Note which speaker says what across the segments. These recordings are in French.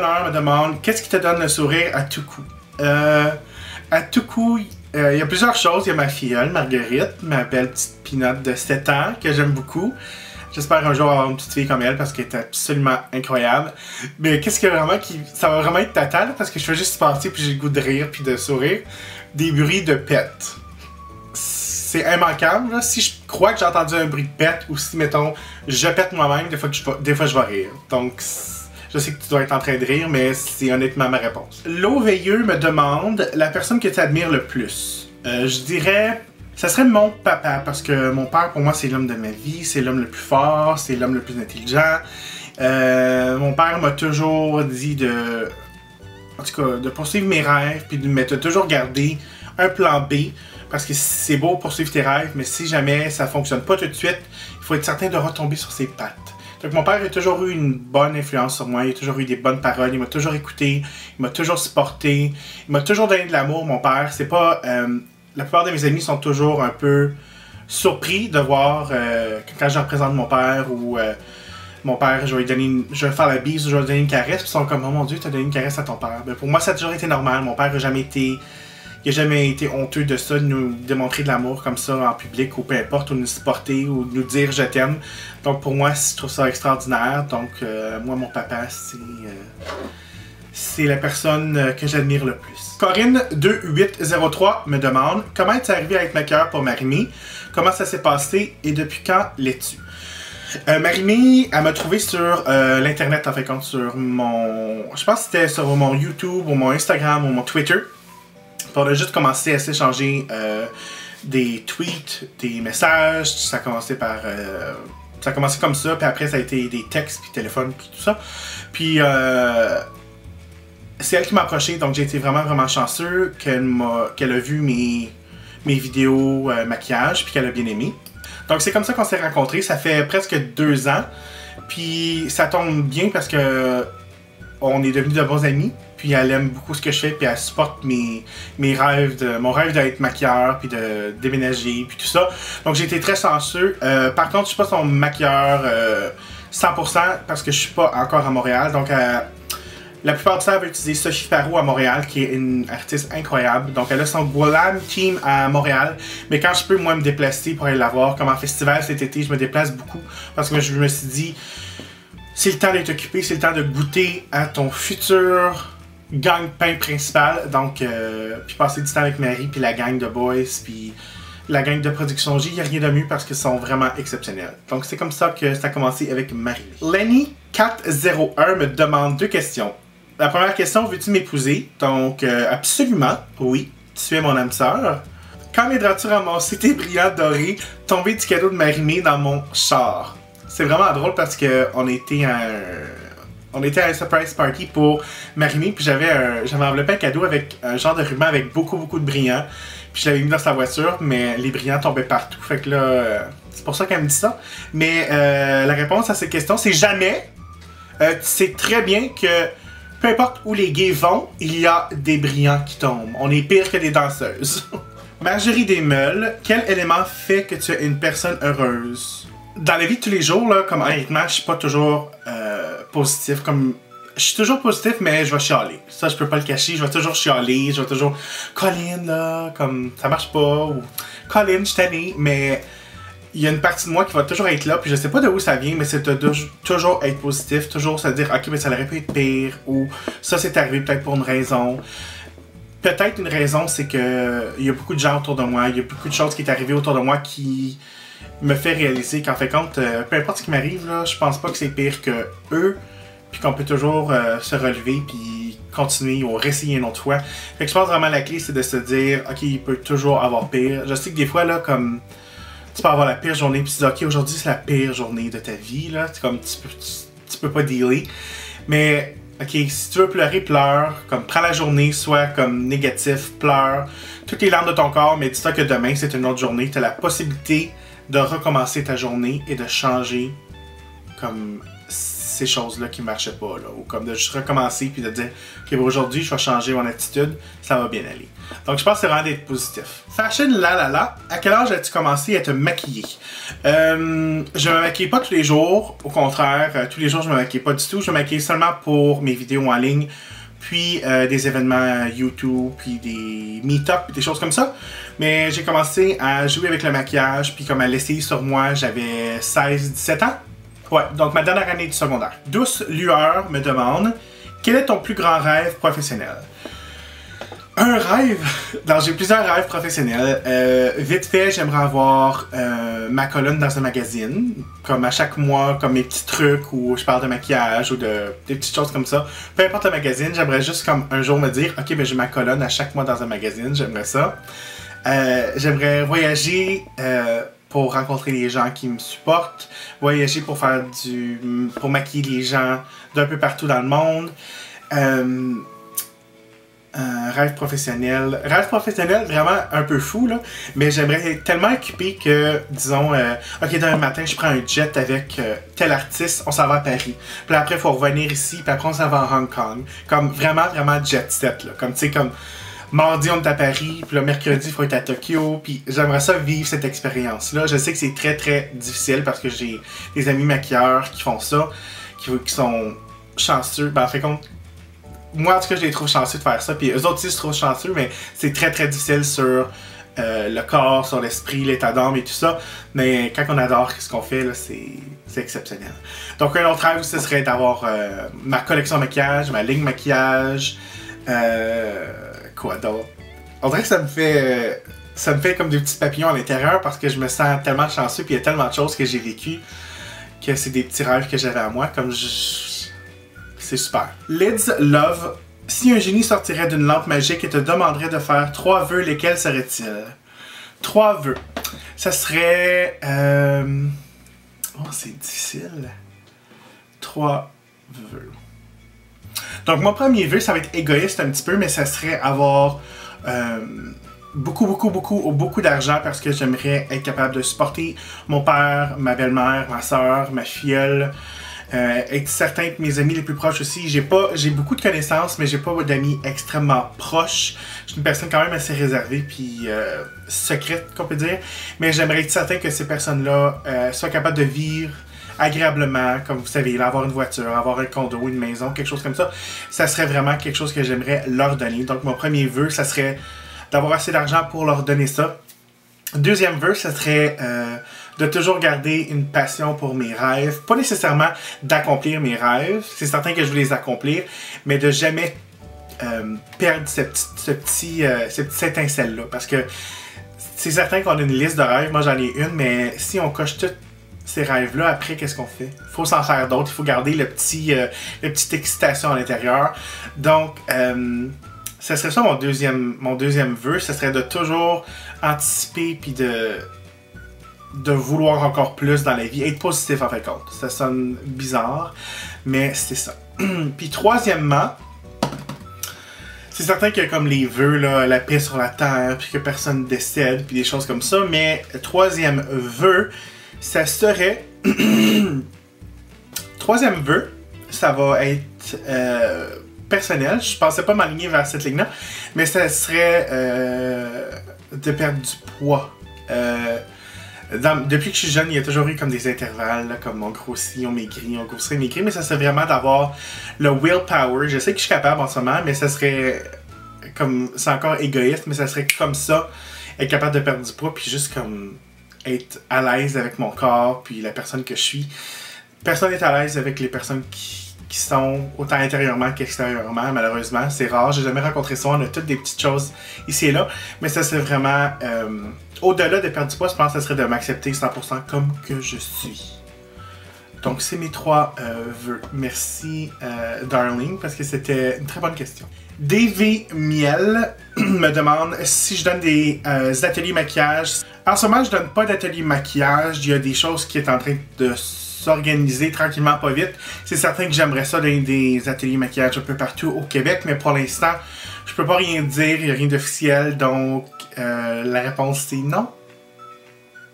Speaker 1: bonheur me demande qu'est-ce qui te donne le sourire à tout coup? À tout coup, il y a plusieurs choses. Il y a ma filleule, Marguerite, ma belle petite pinotte de 7 ans, que j'aime beaucoup. J'espère un jour avoir une petite fille comme elle parce qu'elle est absolument incroyable. Mais qu'est-ce que vraiment qui. Ça va vraiment être total parce que je fais juste passer puis j'ai le goût de rire puis de sourire. Des bruits de pets. C'est immanquable, là. Si je crois que j'ai entendu un bruit de pète ou si, mettons, je pète moi-même, des fois je vais rire. Donc, je sais que tu dois être en train de rire, mais c'est honnêtement ma réponse. L'eau veilleux me demande la personne que tu admires le plus. Je dirais, ça serait mon papa, parce que mon père, pour moi, c'est l'homme de ma vie, c'est l'homme le plus fort, c'est l'homme le plus intelligent. Mon père m'a toujours dit en tout cas, de poursuivre mes rêves, puis de m'être toujours gardé un plan B. Parce que c'est beau poursuivre tes rêves, mais si jamais ça fonctionne pas tout de suite, il faut être certain de retomber sur ses pattes. Donc mon père a toujours eu une bonne influence sur moi, il a toujours eu des bonnes paroles, il m'a toujours écouté, il m'a toujours supporté, il m'a toujours donné de l'amour, mon père. C'est pas... la plupart de mes amis sont toujours un peu surpris de voir quand je représente mon père ou mon père, je vais faire la bise ou je vais lui donner une caresse, puis ils sont comme « Oh mon Dieu, tu as donné une caresse à ton père. » Ben, pour moi, ça a toujours été normal. Mon père n'a jamais été... Il n'a jamais été honteux de ça, de nous démontrer de l'amour comme ça en public ou peu importe, ou nous supporter ou nous dire je t'aime. Donc pour moi, je trouve ça extraordinaire. Donc moi, mon papa, c'est la personne que j'admire le plus. Corinne2803 me demande comment es-tu arrivé à être maquilleur pour Marimé? Comment ça s'est passé et depuis quand l'es-tu? Marimé, elle m'a trouvé sur l'internet en fait, sur mon... Je pense que c'était sur mon YouTube ou mon Instagram ou mon Twitter. On a juste commencé à s'échanger des tweets, des messages. Ça a commencé par... ça a commencé comme ça, puis après ça a été des textes, puis téléphone, puis tout ça. Puis c'est elle qui m'a approché, donc j'ai été vraiment chanceux qu'elle a vu mes vidéos maquillage, puis qu'elle a bien aimé. Donc c'est comme ça qu'on s'est rencontrés, ça fait presque 2 ans. Puis ça tombe bien parce que on est devenus de bons amis. Puis elle aime beaucoup ce que je fais, puis elle supporte mes rêves, mon rêve d'être maquilleur, puis de déménager, puis tout ça. Donc j'ai été très chanceux. Par contre, je suis pas son maquilleur 100% parce que je suis pas encore à Montréal. Donc la plupart du temps, elle va utiliser Sophie Faro à Montréal, qui est une artiste incroyable. Donc elle a son Glam Team à Montréal. Mais quand je peux, moi, me déplacer pour aller la voir, comme en festival cet été, je me déplace beaucoup. Parce que je me suis dit, c'est le temps d'être occupé, c'est le temps de goûter à ton futur gang-pain principal, donc puis passer du temps avec Marie, puis la gang de boys, puis la gang de production J, il n'y a rien de mieux parce qu'ils sont vraiment exceptionnels. Donc c'est comme ça que ça a commencé avec Marie. Lenny401 me demande 2 questions. La première question, veux-tu m'épouser? Donc absolument, oui, tu es mon âme sœur. Quand viendras-tu ramasser tes brillants dorés tombés du cadeau de Marimé dans mon char? C'est vraiment drôle parce que on était à un surprise party pour Marimé, puis j'avais enveloppé un cadeau avec un genre de ruban avec beaucoup de brillants. Puis je l'avais mis dans sa voiture, mais les brillants tombaient partout. Fait que là, c'est pour ça qu'elle me dit ça. Mais la réponse à cette question, c'est jamais. Tu sais très bien que peu importe où les gays vont, il y a des brillants qui tombent. On est pire que des danseuses. Marjorie Desmeules, quel élément fait que tu es une personne heureuse? Dans la vie de tous les jours, là, comme honnêtement, je suis pas toujours positif. Comme je suis toujours positif, mais je vais chialer. Ça, je peux pas le cacher. Je vais toujours chialer. Je vais toujours Colin, là, comme ça marche pas. Ou Colin, je suis tanné. Mais il y a une partie de moi qui va toujours être là. Puis je sais pas de où ça vient, mais c'est de toujours être positif. Toujours se dire, ok, mais ça aurait pu être pire. Ou ça, c'est arrivé peut-être pour une raison. Peut-être une raison, c'est que il y a beaucoup de gens autour de moi. Il y a beaucoup de choses qui sont arrivées autour de moi qui me fait réaliser qu'en fait compte, peu importe ce qui m'arrive, là, je pense pas que c'est pire que eux, puis qu'on peut toujours se relever, puis continuer ou réessayer une autre fois. Fait que je pense vraiment la clé, c'est de se dire, ok, il peut toujours avoir pire. Je sais que des fois, là, comme tu peux avoir la pire journée, puis tu dis, ok, aujourd'hui c'est la pire journée de ta vie, là, c'est comme tu peux pas dealer. Mais, ok, si tu veux pleurer, pleure, comme prends la journée, soit comme négatif, pleure, toutes les larmes de ton corps, mais dis-toi que demain c'est une autre journée, tu as la possibilité de recommencer ta journée et de changer comme ces choses-là qui marchaient pas, là, ou comme de juste recommencer puis de dire ok, aujourd'hui je vais changer mon attitude, ça va bien aller. Donc je pense que c'est vraiment d'être positif. Fashion la, à quel âge as-tu commencé à te maquiller? Je me maquille pas tous les jours, au contraire, tous les jours je me maquille pas du tout, je me maquille seulement pour mes vidéos en ligne, puis des événements YouTube, puis des meet-up, des choses comme ça. Mais j'ai commencé à jouer avec le maquillage, puis comme à l'essayer sur moi, j'avais 16-17 ans. Ouais, donc ma dernière année du secondaire. Douce Lueur me demande, quel est ton plus grand rêve professionnel? Un rêve? Non, j'ai plusieurs rêves professionnels. Vite fait, j'aimerais avoir ma colonne dans un magazine, comme à chaque mois, comme mes petits trucs où je parle de maquillage ou des petites choses comme ça. Peu importe le magazine, j'aimerais juste comme un jour me dire, ok, ben j'ai ma colonne à chaque mois dans un magazine, j'aimerais ça. J'aimerais voyager pour rencontrer les gens qui me supportent, voyager pour pour maquiller les gens d'un peu partout dans le monde. Rêve professionnel vraiment un peu fou là, mais j'aimerais être tellement occupé que, disons, ok, demain matin je prends un jet avec tel artiste, on s'en va à Paris, puis après il faut revenir ici, puis après on s'en va à Hong Kong, comme vraiment jet set là, comme tu sais, comme mardi on est à Paris, puis le mercredi il faut être à Tokyo, puis j'aimerais ça vivre cette expérience là. Je sais que c'est très très difficile parce que j'ai des amis maquilleurs qui font ça, qui sont chanceux, ben en fait compte, moi, en tout cas, je les trouve chanceux de faire ça. Puis eux autres aussi, je trouve chanceux, mais c'est très très difficile sur le corps, sur l'esprit, l'état d'âme et tout ça. Mais quand on adore ce qu'on fait, là, c'est exceptionnel. Donc, un autre rêve, ce serait d'avoir ma collection maquillage, ma ligne maquillage. Quoi d'autre? On dirait que ça me fait comme des petits papillons à l'intérieur parce que je me sens tellement chanceux. Puis il y a tellement de choses que j'ai vécues que c'est des petits rêves que j'avais à moi. Comme c'est super. Lids Love, si un génie sortirait d'une lampe magique et te demanderait de faire 3 vœux, lesquels seraient-ils? 3 vœux. Ça serait... Oh, c'est difficile. 3 vœux. Donc, mon premier vœu, ça va être égoïste un petit peu, mais ça serait avoir beaucoup d'argent parce que j'aimerais être capable de supporter mon père, ma belle-mère, ma soeur, ma filleule, être certain que mes amis les plus proches aussi. J'ai beaucoup de connaissances, mais j'ai pas d'amis extrêmement proches. Je suis une personne quand même assez réservée puis secrète, qu'on peut dire. Mais j'aimerais être certain que ces personnes-là soient capables de vivre agréablement, comme vous savez, là, avoir une voiture, avoir un condo, une maison, quelque chose comme ça. Ça serait vraiment quelque chose que j'aimerais leur donner. Donc mon premier vœu, ça serait d'avoir assez d'argent pour leur donner ça. Deuxième vœu, ça serait de toujours garder une passion pour mes rêves. Pas nécessairement d'accomplir mes rêves, c'est certain que je veux les accomplir, mais de jamais perdre cette étincelle-là. Parce que c'est certain qu'on a une liste de rêves, moi j'en ai une, mais si on coche toutes ces rêves-là, après qu'est-ce qu'on fait? Il faut s'en faire d'autres, il faut garder la petite excitation à l'intérieur. Donc, ça serait ça mon deuxième vœu, ça serait de toujours anticiper puis de vouloir encore plus dans la vie, être positif en fait compte. Ça sonne bizarre, mais c'est ça. Puis troisièmement, c'est certain que comme les vœux, là, la paix sur la terre, puis que personne décède, puis des choses comme ça, mais le troisième vœu, ça serait... troisième vœu, ça va être personnel. Je pensais pas m'aligner vers cette ligne-là, mais ça serait de perdre du poids. Depuis que je suis jeune, il y a toujours eu comme des intervalles, là, comme on grossit, on maigrit, on grossit, on maigrit, mais ça serait vraiment d'avoir le willpower. Je sais que je suis capable en ce moment, mais ça serait comme, c'est encore égoïste, mais ça serait comme ça, être capable de perdre du poids, puis juste comme être à l'aise avec mon corps, puis la personne que je suis. Personne n'est à l'aise avec les personnes qui sont autant intérieurement qu'extérieurement, malheureusement. C'est rare, j'ai jamais rencontré ça. On a toutes des petites choses ici et là, mais ça c'est vraiment... au-delà de perdre du poids, je pense que ça serait de m'accepter 100% comme que je suis. Donc c'est mes 3 vœux. Merci, darling, parce que c'était une très bonne question. DV Miel me demande si je donne des ateliers maquillage. En ce moment, je donne pas d'atelier maquillage. Il y a des choses qui sont en train de s'organiser tranquillement, pas vite. C'est certain que j'aimerais ça donner des ateliers maquillage un peu partout au Québec, mais pour l'instant, je peux pas rien dire, il n'y a rien d'officiel, donc la réponse c'est non.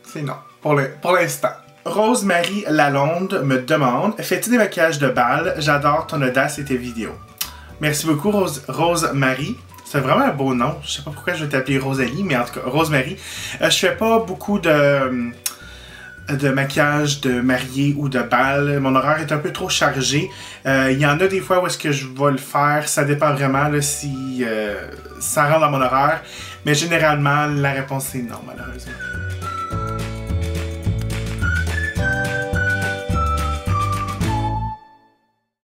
Speaker 1: C'est non, pour l'instant. Rosemary Lalonde me demande: fais-tu des maquillages de bal? J'adore ton audace et tes vidéos. Merci beaucoup, Rosemary. C'est vraiment un beau nom. Je sais pas pourquoi je vais t'appeler Rosalie, mais en tout cas, Rosemary. Je fais pas beaucoup de maquillage de mariée ou de bal. Mon horaire est un peu trop chargé. Il y en a des fois où est-ce que je vais le faire. Ça dépend vraiment là, si ça rentre dans mon horaire. Mais généralement, la réponse est non, malheureusement.